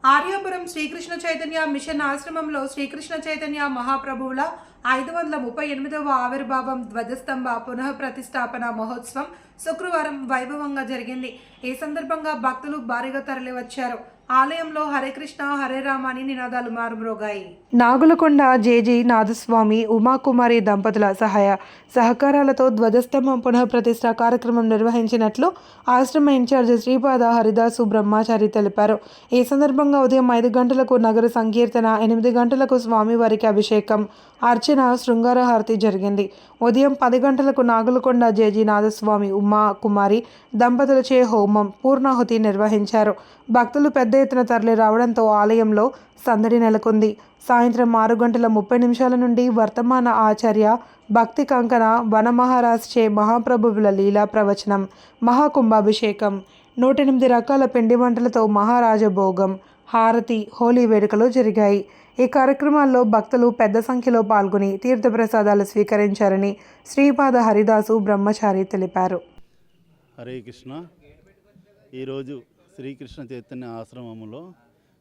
Aryapuram Srikrishna Chaitanya machine ఆశ్రమంలో శ్రీకృష్ణ చైతన్య మహాప్రభువుల 538వ ఆవిర్భావం ధ్వజస్తంభ పునః ప్రతిష్టాపన మహోత్సవం శుక్రవారం వైభవంగా జరిగింది. ఈ సందర్భంగా భక్తులు భారీగా తరలివచ్చారు. ఆలయంలో హరే కృష్ణ హరే రామ అని నినాదాలు మారుమ్రోగాయి. నాగులకొండ జేజీ నాథస్వామి ఉమాకుమారి దంపతుల సహకారాలతో ధ్వజస్తంభం పునః ప్రతిష్ఠ కార్యక్రమం నిర్వహించినట్లు ఆశ్రమ ఇన్ఛార్జి శ్రీపాద హరిదాసు బ్రహ్మచారి తెలిపారు. ఈ సందర్భంగా ఉదయం 5 గంటలకు నగర సంకీర్తన, 8 గంటలకు స్వామివారికి అభిషేకం, అర్చన, శృంగార హారతి జరిగింది. ఉదయం 10 గంటలకు నాగులకొండ జేజీ నాథస్వామి ఉమా కుమారి దంపతులచే హోమం, పూర్ణాహుతి నిర్వహించారు. భక్తులు పెద్ద ఎత్తున తరలి రావడంతో ఆలయంలో సందడి నెలకొంది. సాయంత్రం 6:30 నుండి వర్తమాన ఆచార్య భక్తి కంకణ వనమహారాజ్చే మహాప్రభువుల లీలా ప్రవచనం, మహాకుంభాభిషేకం, 108 రకాల పిండి వంటలతో మహారాజభోగం, హారతి, హోలీ వేడుకలు జరిగాయి. ఈ కార్యక్రమాల్లో భక్తులు పెద్ద సంఖ్యలో పాల్గొని తీర్థప్రసాదాలు స్వీకరించారని శ్రీపాద హరిదాసు బ్రహ్మచారి తెలిపారు. హరే కృష్ణ. ఈరోజు శ్రీకృష్ణ చైతన్య ఆశ్రమంలో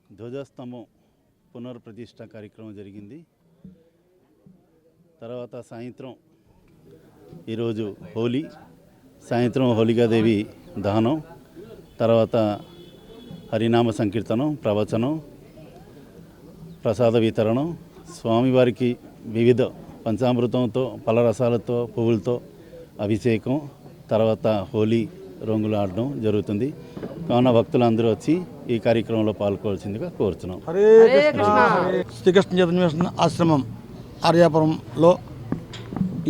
ధ్వజస్తంభం పునర్ప్రతిష్ఠ కార్యక్రమం జరిగింది. తర్వాత సాయంత్రం ఈరోజు హోలీ, సాయంత్రం హోలికాదేవి దహనం, తర్వాత హరినామ సంకీర్తనం, ప్రవచనం, ప్రసాద వితరణం, స్వామివారికి వివిధ పంచామృతంతో, పలరసాలతో, పువ్వులతో అభిషేకం, తర్వాత హోలీ రంగులు ఆడడం జరుగుతుంది. కావున భక్తులందరూ వచ్చి ఈ కార్యక్రమంలో పాల్గొవలసిందిగా కోరుతున్నాం. శ్రీకృష్ణ చైతన్య ఆశ్రమం ఆర్యాపురంలో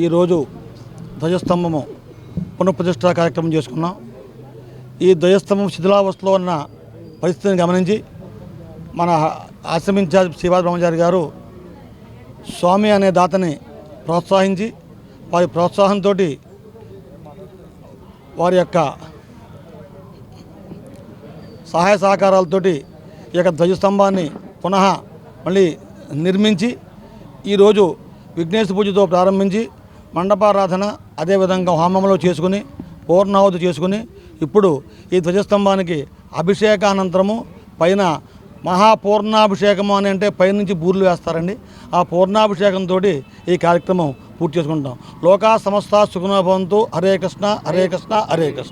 ఈరోజు ధ్వజస్తంభము పునఃప్రతిష్ఠ కార్యక్రమం చేసుకున్నాం. ఈ ధ్వజస్తంభం శిథిలావస్థలో ఉన్న పరిస్థితిని గమనించి మన ఆశ్రమ ఇన్ఛార్జ్ శ్రీపాద బ్రహ్మచారి గారు స్వామి అనే దాతని ప్రోత్సహించి వారి ప్రోత్సాహంతో వారి యొక్క సహాయ సహకారాలతోటి ఈ యొక్క ధ్వజస్తంభాన్ని పునః మళ్ళీ నిర్మించి ఈరోజు విఘ్నేశ్వర పూజతో ప్రారంభించి మండపారాధన, అదేవిధంగా హోమంలో చేసుకుని పూర్ణాహుతి చేసుకుని ఇప్పుడు ఈ ధ్వజస్తంభానికి అభిషేకానంతరము పైన మహాపూర్ణాభిషేకము అని అంటే పైనుంచి బూర్లు వేస్తారండి. ఆ పూర్ణాభిషేకంతో ఈ కార్యక్రమం పూర్తి చేసుకుంటాం. లోకా సమస్త సుఖినో భవంతు. హరే కృష్ణ హరే కృష్ణ హరే కృష్ణ.